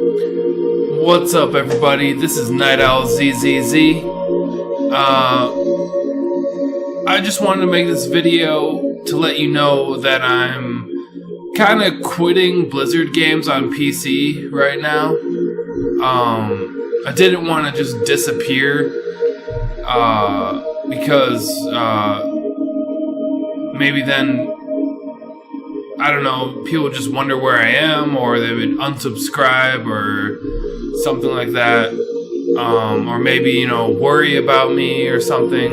What's up, everybody? This is Night Owl ZZZ. I just wanted to make this video to let you know that I'm kind of quitting Blizzard games on PC right now. I didn't want to just disappear because maybe then, I don't know, people would just wonder where I am, or they would unsubscribe or something like that, or maybe, worry about me or something.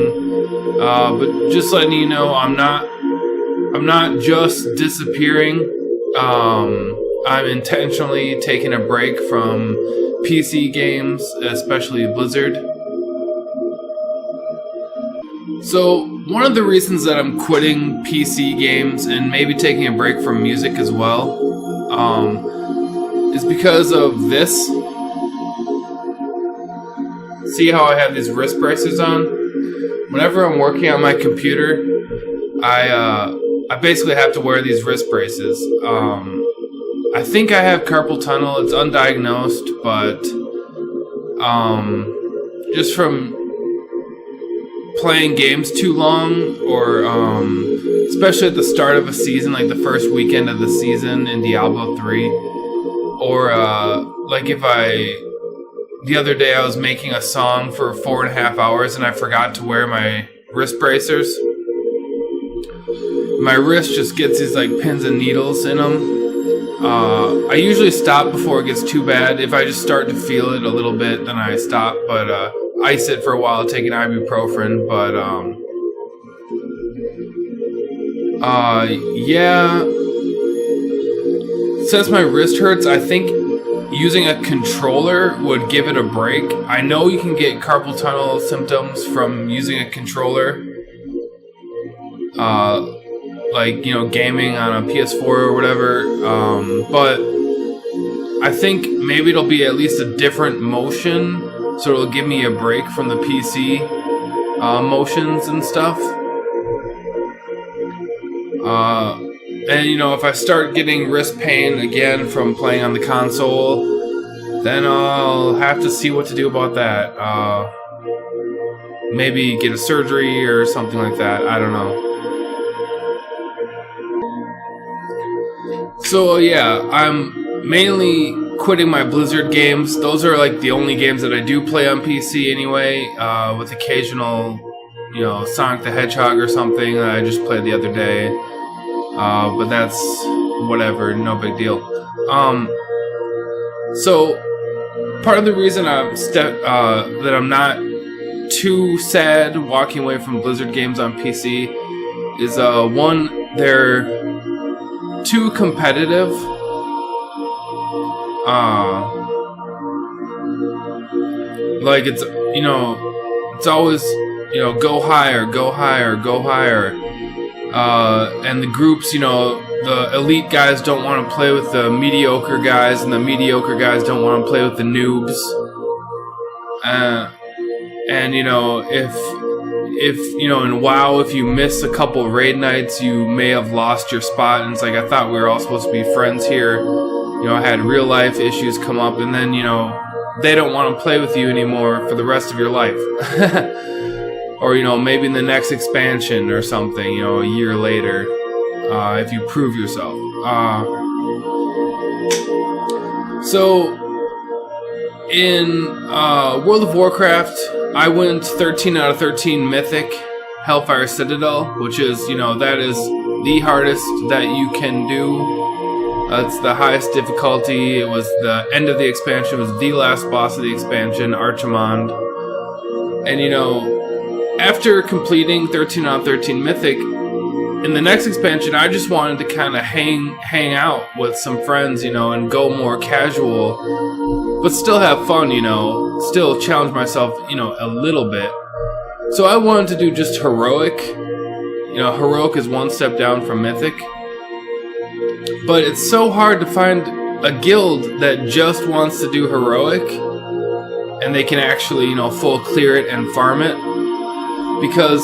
But just letting you know, I'm not just disappearing. I'm intentionally taking a break from PC games, especially Blizzard. So one of the reasons that I'm quitting PC games and maybe taking a break from music as well, is because of this. See how I have these wrist braces on? Whenever I'm working on my computer, I basically have to wear these wrist braces. I think I have carpal tunnel. It's undiagnosed, but just from playing games too long, or especially at the start of a season, like the first weekend of the season in Diablo 3, or like the other day I was making a song for 4.5 hours and I forgot to wear my wrist bracers. My wrist just gets these like pins and needles in them. I usually stop before it gets too bad. If I just start to feel it a little bit, then I stop, but ice it for a while, take an ibuprofen, but yeah, since my wrist hurts, I think using a controller would give it a break. I know you can get carpal tunnel symptoms from using a controller, like, gaming on a PS4 or whatever, but I think maybe it'll be at least a different motion, so it'll give me a break from the PC motions and stuff. And if I start getting wrist pain again from playing on the console, then I'll have to see what to do about that. Maybe get a surgery or something like that. I don't know. So yeah, I'm mainly quitting my Blizzard games. Those are like the only games that I do play on PC anyway, with occasional, Sonic the Hedgehog or something that I just played the other day. But that's whatever, no big deal. So part of the reason that I'm not too sad walking away from Blizzard games on PC is one, they're too competitive. Like it's always go higher, go higher, go higher. And the groups, the elite guys don't want to play with the mediocre guys, and the mediocre guys don't want to play with the noobs. And if in WoW, if you miss a couple raid nights, you may have lost your spot. And it's like, I thought we were all supposed to be friends here. I had real life issues come up, and then they don't want to play with you anymore for the rest of your life. Or, maybe in the next expansion or something, a year later, if you prove yourself. So, in World of Warcraft, I went 13 out of 13 Mythic Hellfire Citadel, which is, that is the hardest that you can do. It's the highest difficulty. It was the end of the expansion. It was the last boss of the expansion, Archimond. And, after completing 13 out of 13 Mythic, in the next expansion, I just wanted to kind of hang out with some friends, and go more casual, but still have fun, still challenge myself, a little bit. So I wanted to do just Heroic. Heroic is one step down from Mythic. But it's so hard to find a guild that just wants to do Heroic, and they can actually, full clear it and farm it. Because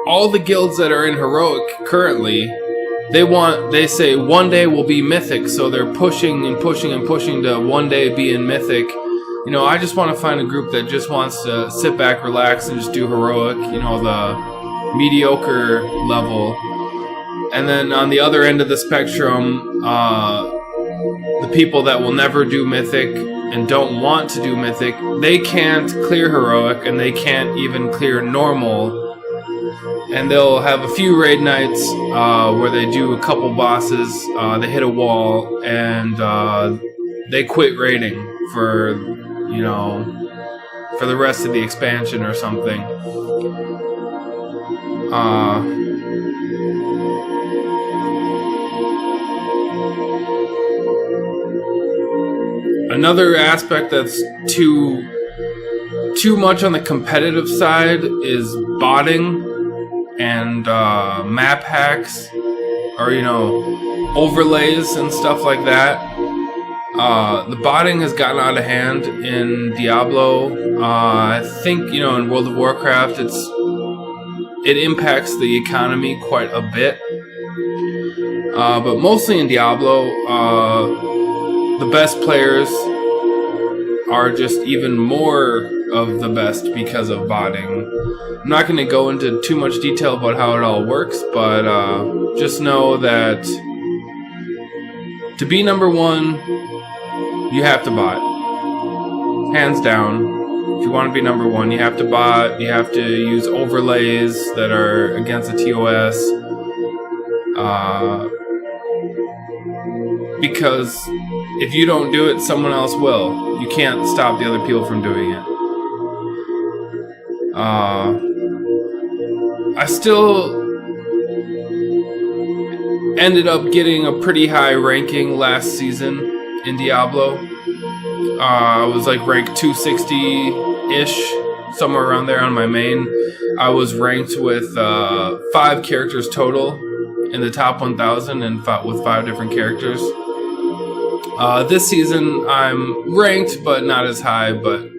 all the guilds that are in Heroic currently they say one day we'll be mythic, so they're pushing and pushing and pushing to one day be in mythic. You know, I just want to find a group that just wants to sit back, relax, and just do heroic, you know, the mediocre level. And then on the other end of the spectrum, the people that will never do mythic and don't want to do mythic, they can't clear heroic and they can't even clear normal. And they'll have a few raid nights where they do a couple bosses, they hit a wall, and they quit raiding for, you know, for the rest of the expansion or something. Another aspect that's too much on the competitive side is botting and map hacks, or, you know, overlays and stuff like that. The botting has gotten out of hand in Diablo. I think, you know, in World of Warcraft it impacts the economy quite a bit. But mostly in Diablo, the best players are just even more of the best because of botting. I'm not going to go into too much detail about how it all works, but just know that to be number one, you have to bot. Hands down. If you want to be number one, you have to bot. You have to use overlays that are against the TOS. Because if you don't do it, someone else will. You can't stop the other people from doing it. I still ended up getting a pretty high ranking last season in Diablo. I was like ranked 260-ish, somewhere around there on my main. I was ranked with 5 characters total in the top 1,000 and with 5 different characters. This season I'm ranked, but not as high, but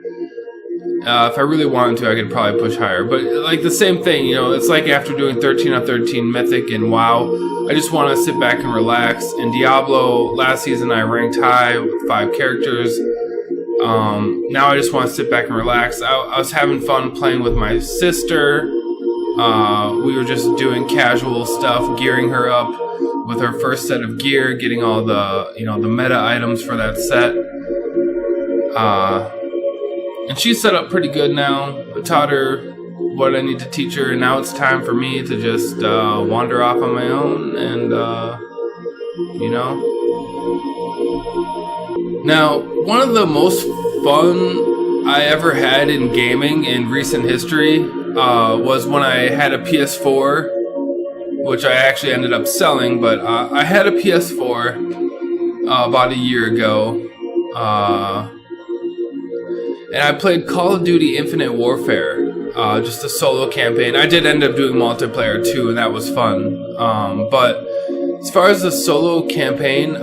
if I really wanted to, I could probably push higher. But like the same thing, you know, it's like after doing 13 on 13 Mythic and WoW, I just want to sit back and relax. In Diablo, last season I ranked high with 5 characters. Now I just want to sit back and relax. I was having fun playing with my sister. We were just doing casual stuff, gearing her up with her first set of gear, getting all the, you know, the meta items for that set. And she's set up pretty good now. I taught her what I need to teach her, and now it's time for me to just wander off on my own and, you know. Now, one of the most fun I ever had in gaming in recent history was when I had a PS4, which I actually ended up selling, but I had a PS4 about a year ago. And I played Call of Duty Infinite Warfare, just a solo campaign. I did end up doing multiplayer too, and that was fun. But as far as the solo campaign,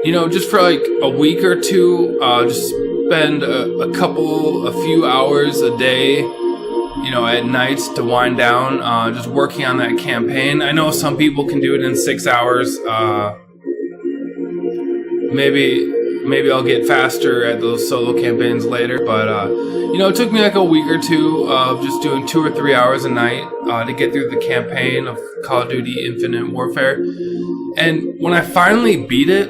you know, just for like a week or two, just spend a few hours a day, you know, at night to wind down, just working on that campaign. I know some people can do it in 6 hours. Maybe I'll get faster at those solo campaigns later, but you know, it took me like a week or two of just doing 2 or 3 hours a night to get through the campaign of Call of Duty Infinite Warfare. And when I finally beat it,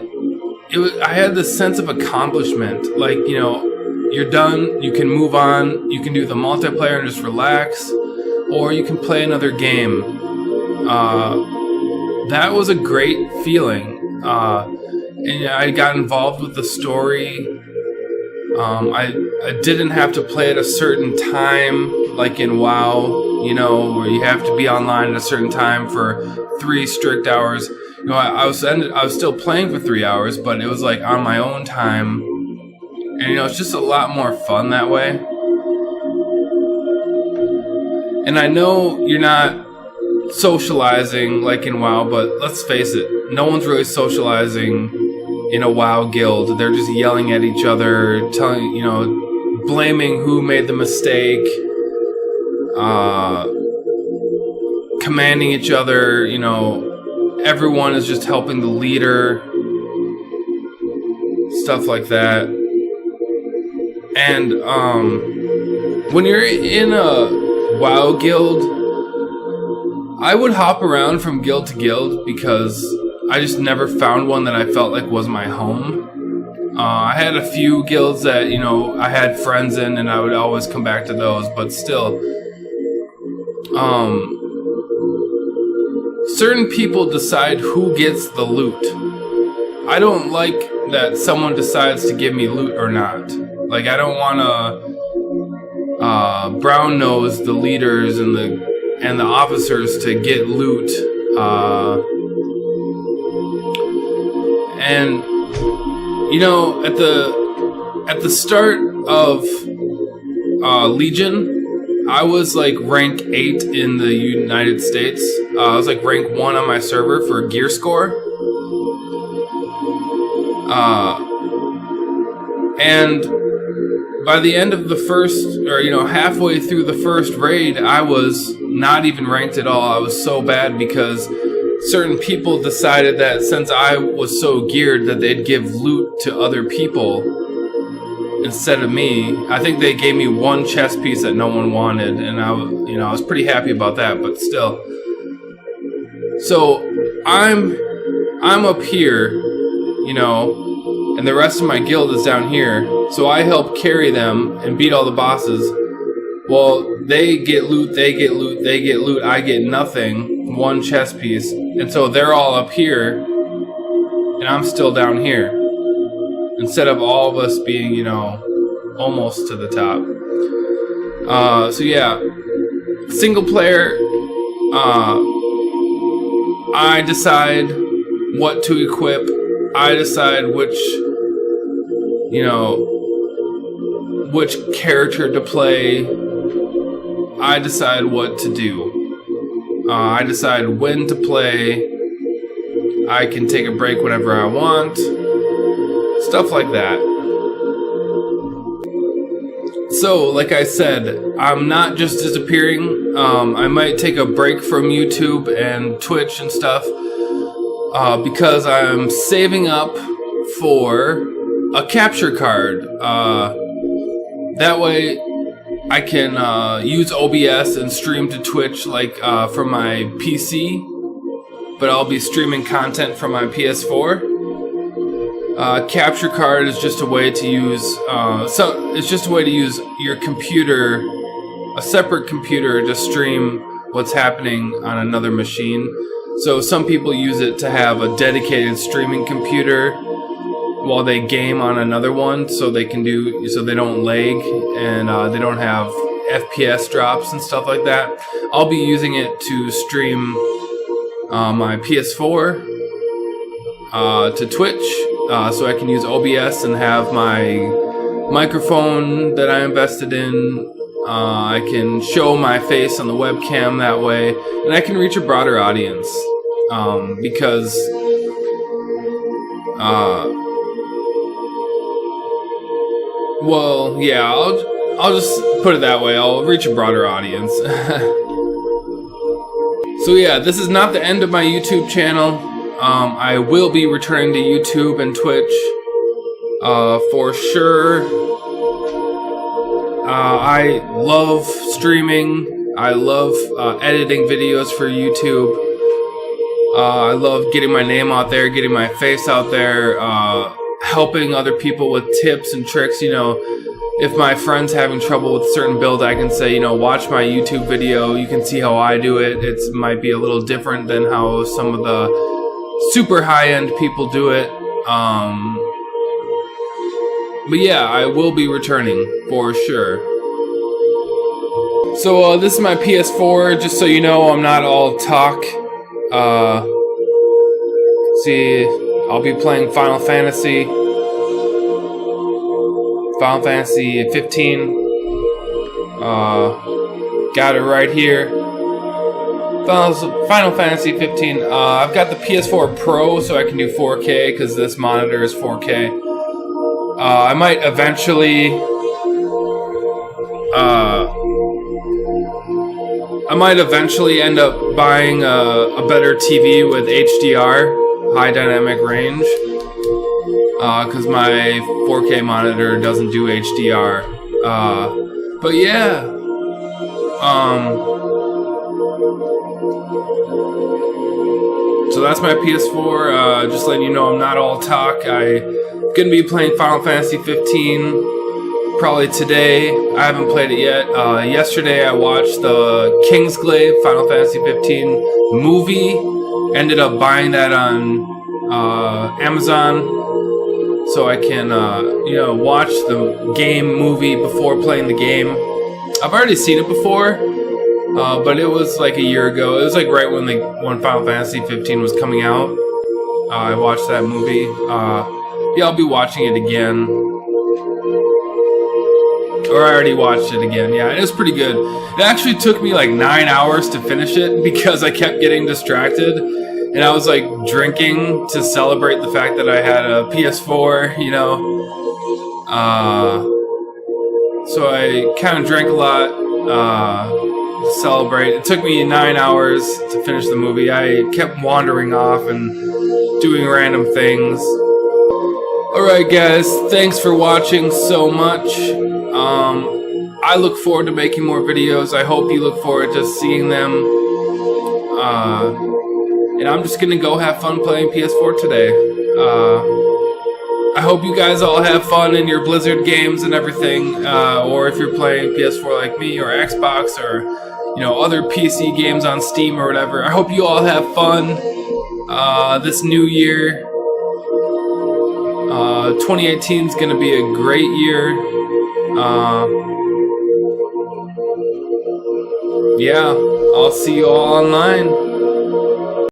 I had this sense of accomplishment. Like, you know, you're done, you can move on, you can do the multiplayer and just relax, or you can play another game. That was a great feeling. And I got involved with the story. I didn't have to play at a certain time, like in WoW, you know, where you have to be online at a certain time for 3 strict hours. You know, I was still playing for 3 hours, but it was like on my own time, and you know, it's just a lot more fun that way. And I know you're not socializing like in WoW, but let's face it, no one's really socializing in a WoW guild. They're just yelling at each other, telling, you know, commanding each other, you know, everyone is just helping the leader, stuff like that. And when you're in a WoW guild, I would hop around from guild to guild because I just never found one that I felt like was my home. I had a few guilds that, you know, I had friends in, and I would always come back to those, but still, certain people decide who gets the loot. I don't like that someone decides to give me loot or not. Like, I don't want to brown nose the leaders and the officers to get loot. And you know, at the start of Legion, I was like rank 8 in the United States. I was like rank 1 on my server for gear score. And by the end of the first, or you know, halfway through the first raid, I was not even ranked at all. I was so bad because certain people decided that since I was so geared that they'd give loot to other people instead of me. I think they gave me one chest piece that no one wanted, and I was pretty happy about that, but still. So I'm up here, you know, and the rest of my guild is down here. So I help carry them and beat all the bosses. Well, they get loot, they get loot, they get loot, I get nothing. One chest piece. And so they're all up here, and I'm still down here. Instead of all of us being, you know, almost to the top. So yeah, single player, I decide what to equip. I decide which, you know, which character to play. I decide what to do. I decide when to play. I can take a break whenever I want. Stuff like that. So, like I said, I'm not just disappearing. I might take a break from YouTube and Twitch and stuff because I'm saving up for a capture card. That way I can use OBS and stream to Twitch like from my PC, but I'll be streaming content from my PS4. Capture card is just a way to use. It's just a way to use your computer, a separate computer, to stream what's happening on another machine. So some people use it to have a dedicated streaming computer while they game on another one, so they can so they don't lag and they don't have FPS drops and stuff like that. I'll be using it to stream my PS4 to Twitch, so I can use OBS and have my microphone that I invested in. I can show my face on the webcam that way, and I can reach a broader audience because well, yeah, I'll just put it that way. I'll reach a broader audience. So yeah, this is not the end of my YouTube channel. I will be returning to YouTube and Twitch for sure. I love streaming. I love editing videos for YouTube. I love getting my name out there, getting my face out there, helping other people with tips and tricks. You know, if my friend's having trouble with a certain build, I can say, you know, watch my YouTube video. You can see how I do it. It might be a little different than how some of the super high-end people do it. But yeah, I will be returning for sure. So this is my PS4, just so you know, I'm not all talk. See, I'll be playing Final Fantasy 15. Got it right here. Final Fantasy 15. I've got the PS4 Pro, so I can do 4K because this monitor is 4K. I might eventually might eventually end up buying a better TV with HDR, high dynamic range, because my 4K monitor doesn't do HDR. But yeah, so that's my PS4. Just letting you know I'm not all talk. I'm gonna be playing Final Fantasy 15 probably today. I haven't played it yet. Yesterday I watched the Kingsglaive Final Fantasy 15 movie. Ended up buying that on Amazon, so I can watch the game movie before playing the game. I've already seen it before, but it was like a year ago. It was like right when Final Fantasy 15 was coming out. I watched that movie. Yeah, I'll be watching it again. Or I already watched it again. Yeah, it was pretty good. It actually took me like 9 hours to finish it because I kept getting distracted. And I was like drinking to celebrate the fact that I had a PS4, you know. So I kind of drank a lot to celebrate. It took me 9 hours to finish the movie. I kept wandering off and doing random things. Alright guys, thanks for watching so much. I look forward to making more videos. I hope you look forward to seeing them. And I'm just gonna go have fun playing PS4 today. I hope you guys all have fun in your Blizzard games and everything. Or if you're playing PS4 like me, or Xbox, or other PC games on Steam or whatever. I hope you all have fun this new year. 2018 is going to be a great year. Yeah, I'll see you all online.